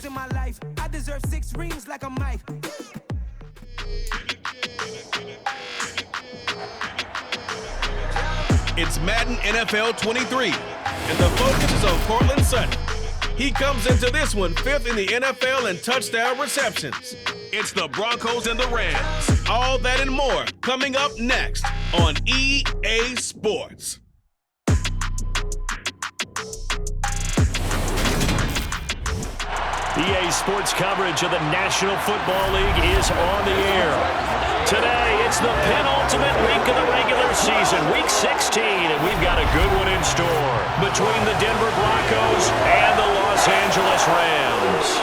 In my life, I deserve 6 rings like a Mike. It's Madden NFL 23, and the focus is on Cortland Sutton. He comes into this one 5th in the NFL in touchdown receptions. It's the Broncos and the Rams. All that and more coming up next on EA Sports. EA Sports coverage of the National Football League is on the air. Today, it's the penultimate week of the regular season, week 16, and we've got a good one in store between the Denver Broncos and the Los Angeles Rams.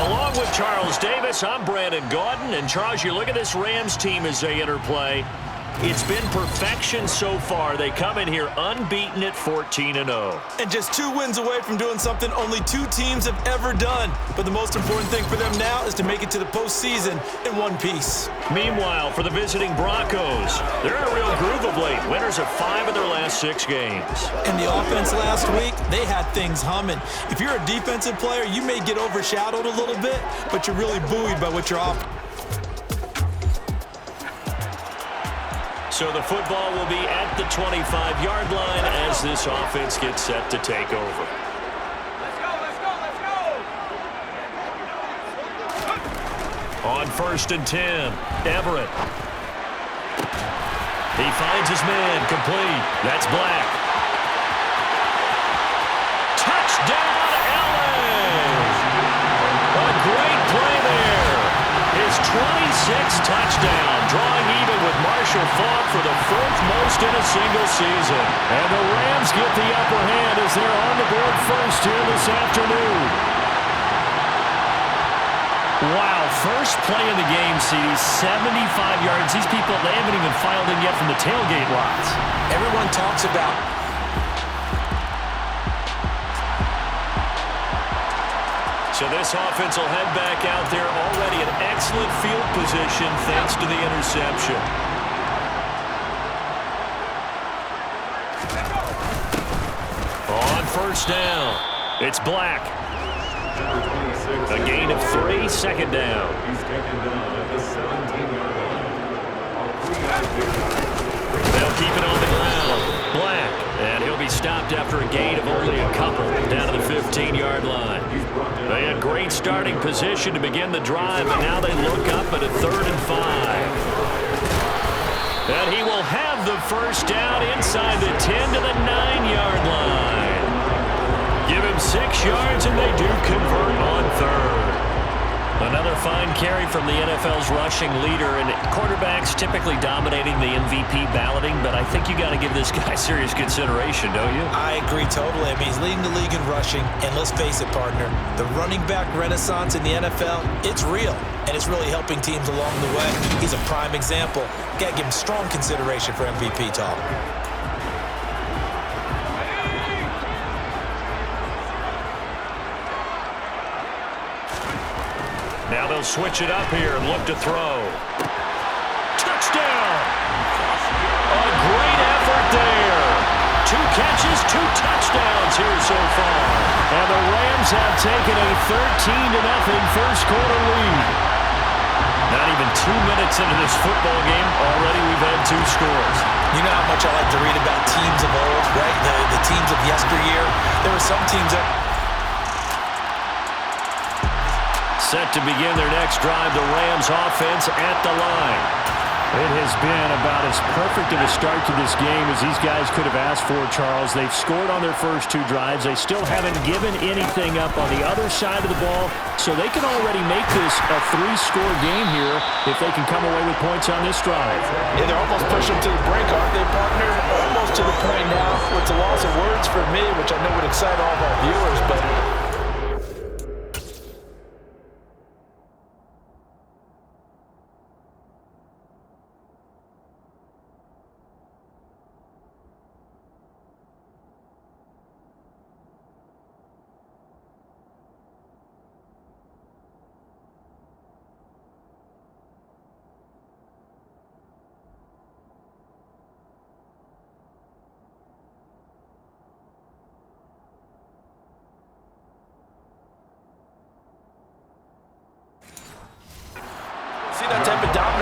Along with Charles Davis, I'm Brandon Gaudin, and Charles, you look at this Rams team as they enter play. It's been perfection so far. They come in here unbeaten at 14-0. And just 2 wins away from doing something only 2 teams have ever done. But the most important thing for them now is to make it to the postseason in one piece. Meanwhile, for the visiting Broncos, they're in a real groove of late. Winners of 5 of their last 6 games. And the offense last week, they had things humming. If you're a defensive player, you may get overshadowed a little bit, but you're really buoyed by what you're offering. So the football will be at the 25-yard line as this offense gets set to take over. Let's go. On 1st and 10, Everett. He finds his man, complete. That's Black. Touchdown, Allen! A great play there. His 26th touchdown, drawing even with Marshall Faulk for the 4th most in a single season. And the Rams get the upper hand as they're on the board first here this afternoon. Wow, first play of the game, CD, 75 yards. These people, they haven't even filed in yet from the tailgate lots. Everyone talks about So this offense will head back out there, already in excellent field position thanks to the interception. On 1st down, it's Black. A gain of 3, 2nd down. They'll keep it on the ground. Black, and he'll be stopped after a gain of only a couple down to the 15-yard line. They had great starting position to begin the drive, and now they look up at a 3rd and 5. And he will have the first down inside the 10 to the 9-yard line. Give him 6 yards, and they do convert on 3rd. Another fine carry from the NFL's rushing leader, and quarterbacks typically dominating the MVP balloting, but I think you got to give this guy serious consideration, don't you? I agree totally. I mean, he's leading the league in rushing, and let's face it, partner, the running back renaissance in the NFL, it's real, and it's really helping teams along the way. He's a prime example. Got to give him strong consideration for MVP talk. Now they'll switch it up here and look to throw. Touchdown! A great effort there. 2 catches, 2 touchdowns here so far. And the Rams have taken a 13-0 first quarter lead. Not even 2 minutes into this football game, already we've had 2 scores. You know how much I like to read about teams of old, right? The teams of yesteryear. There were some teams that... Set to begin their next drive, the Rams offense at the line. It has been about as perfect of a start to this game as these guys could have asked for, Charles. They've scored on their first 2 drives. They still haven't given anything up on the other side of the ball, so they can already make this a 3-score game here if they can come away with points on this drive. Yeah, they're almost pushing to the brink, aren't they, partner? Almost to the point now where it's a loss of words for me, which I know would excite all of our viewers, but...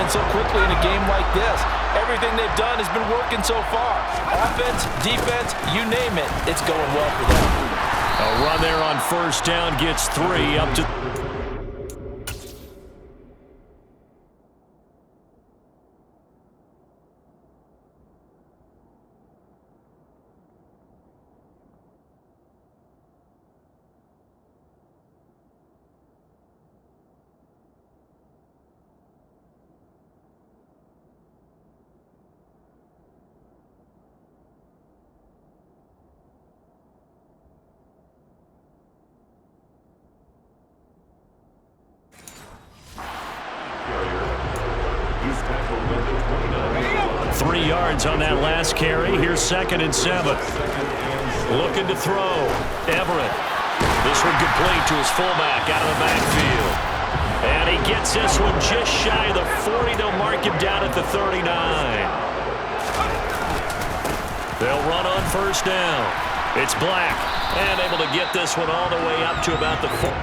turning so quickly in a game like this. Everything they've done has been working so far. Offense, defense, you name it, it's going well for them. A run there on first down gets 3 up to... on that last carry. Here's 2nd and 7. Looking to throw. Everett. This one complete to his fullback out of the backfield. And he gets this one just shy of the 40. They'll mark him down at the 39. They'll run on first down. It's Black. And able to get this one all the way up to about the 4.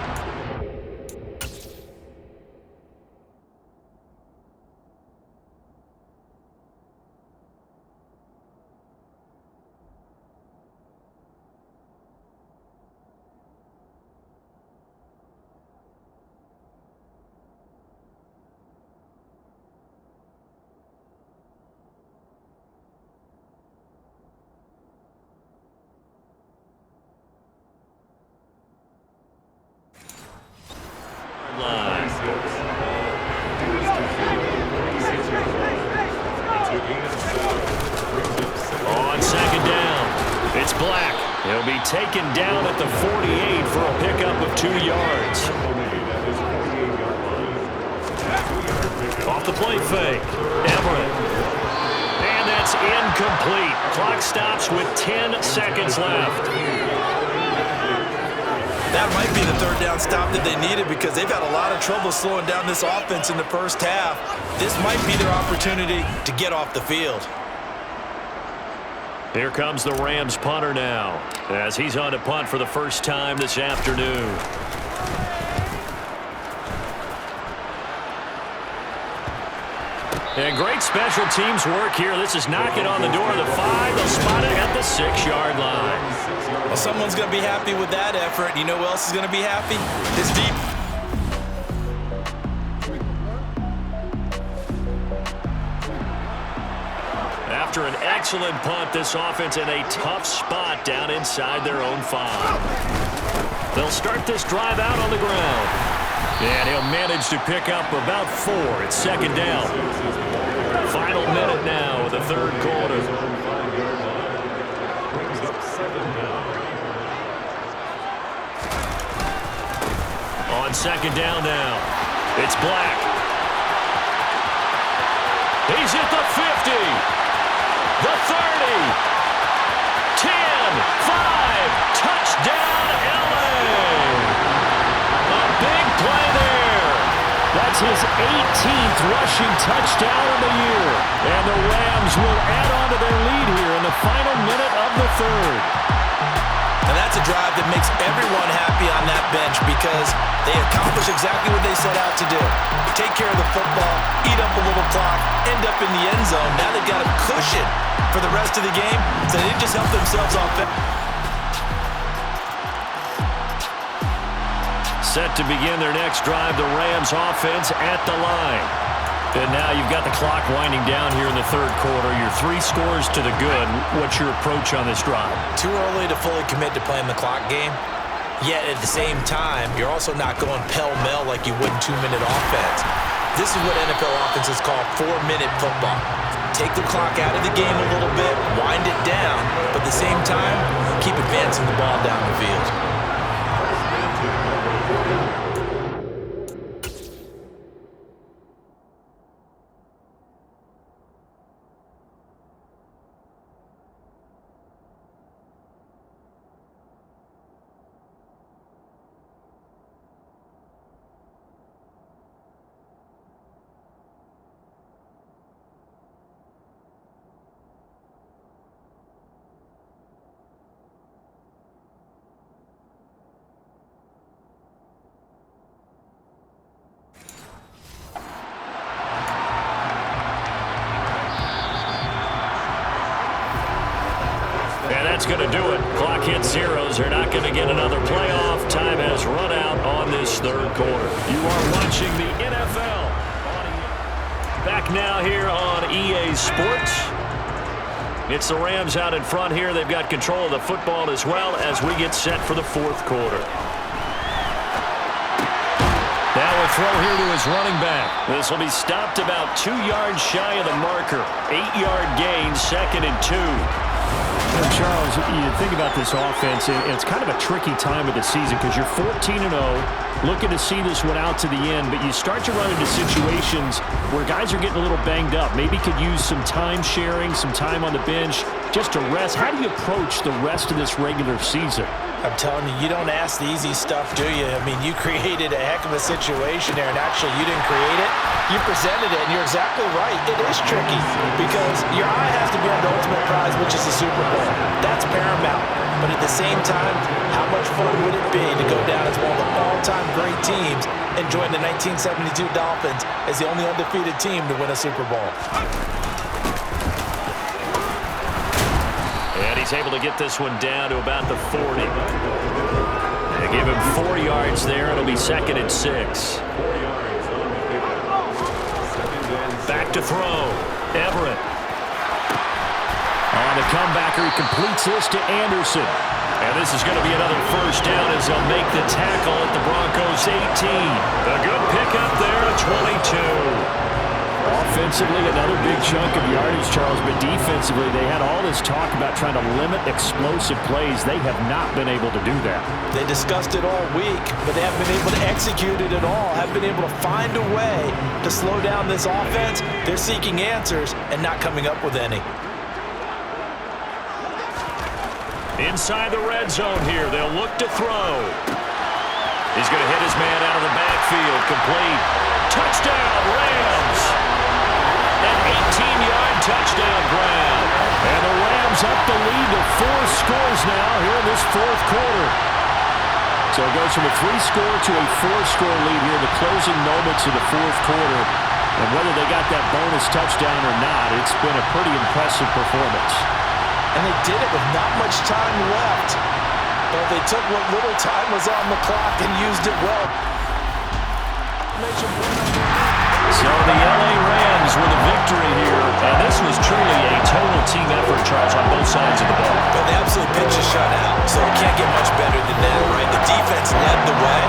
Taken down at the 48 for a pickup of 2 yards. Off the play fake. Everett. And that's incomplete. Clock stops with 10 seconds left. That might be the third down stop that they needed because they've had a lot of trouble slowing down this offense in the first half. This might be their opportunity to get off the field. Here comes the Rams punter now as he's on to punt for the first time this afternoon. And great special teams work here. This is knocking on the door of the 5. They'll spot it at the 6-yard line. Well, someone's going to be happy with that effort. You know who else is going to be happy? His deep. After an excellent punt, this offense in a tough spot down inside their own 5. They'll start this drive out on the ground. And he'll manage to pick up about 4. It's 2nd down. Final minute now of the 3rd quarter. On 2nd down now, it's Black. He's at the 50. The 30, 10, 5, touchdown, LA. A big play there. That's his 18th rushing touchdown of the year. And the Rams will add on to their lead here in the final minute of the 3rd. And that's a drive that makes everyone happy on that bench because they accomplish exactly what they set out to do. Take care of the football, eat up a little clock, end up in the end zone. Now they've got a cushion for the rest of the game, so they didn't just help themselves off. Set to begin their next drive, the Rams offense at the line. And now you've got the clock winding down here in the 3rd quarter. You're 3 scores to the good. What's your approach on this drive? Too early to fully commit to playing the clock game. Yet at the same time, you're also not going pell-mell like you would in 2-minute offense. This is what NFL offenses call 4-minute football. Take the clock out of the game a little bit, wind it down, but at the same time, keep advancing the ball down the field. that's going to do it. Clock hits zeros. They're not going to get another playoff. Time has run out on this third quarter. You are watching the NFL. Back now here on EA Sports. It's the Rams out in front here. They've got control of the football as well as we get set for the fourth quarter. Now a throw here to his running back. This will be stopped about 2 yards shy of the marker. 8-yard gain, 2nd and 2. Charles, you think about this offense, and it's kind of a tricky time of the season because you're 14-0, looking to see this one out to the end, but you start to run into situations where guys are getting a little banged up. Maybe could use some time sharing, some time on the bench just to rest. How do you approach the rest of this regular season? I'm telling you, you don't ask the easy stuff, do you? I mean, you created a heck of a situation there, and actually you didn't create it. You presented it, and you're exactly right. It is tricky because your eye has to be on the ultimate prize, which is the Super Bowl. That's paramount. But at the same time, how much fun would it be to go down as one of the all-time great teams and join the 1972 Dolphins as the only undefeated team to win a Super Bowl? And he's able to get this one down to about the 40. They give him 4 yards there. It'll be 2nd and 6. Back to throw. Everett. On the comebacker, he completes this to Anderson. And this is going to be another first down as they'll make the tackle at the Broncos' 18. A good pickup there at 22. Offensively, another big chunk of yardage, Charles, but defensively, they had all this talk about trying to limit explosive plays. They have not been able to do that. They discussed it all week, but they haven't been able to execute it at all, haven't been able to find a way to slow down this offense. They're seeking answers and not coming up with any. Inside the red zone here, they'll look to throw. He's going to hit his man out of the backfield, complete. Touchdown, Rams! An 18-yard touchdown grab. And the Rams up the lead to 4 scores now here in this fourth quarter. So it goes from a 3-score to a 4-score lead here in the closing moments of the fourth quarter. And whether they got that bonus touchdown or not, it's been a pretty impressive performance. And they did it with not much time left. But they took what little time was on the clock and used it well. So the LA Rams with a victory here, and this was truly a total team effort, Charles, on both sides of the ball. But they absolutely pitched a shutout, so it can't get much better than that, right? The defense led the way,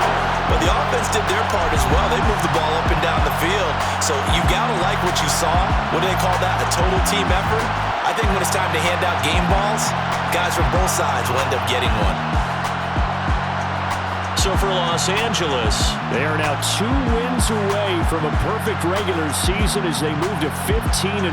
but the offense did their part as well. They moved the ball up and down the field, so you got to like what you saw. What do they call that, a total team effort? I think when it's time to hand out game balls, guys from both sides will end up getting one. So for Los Angeles, they are now 2 wins away from a perfect regular season as they move to 15-0.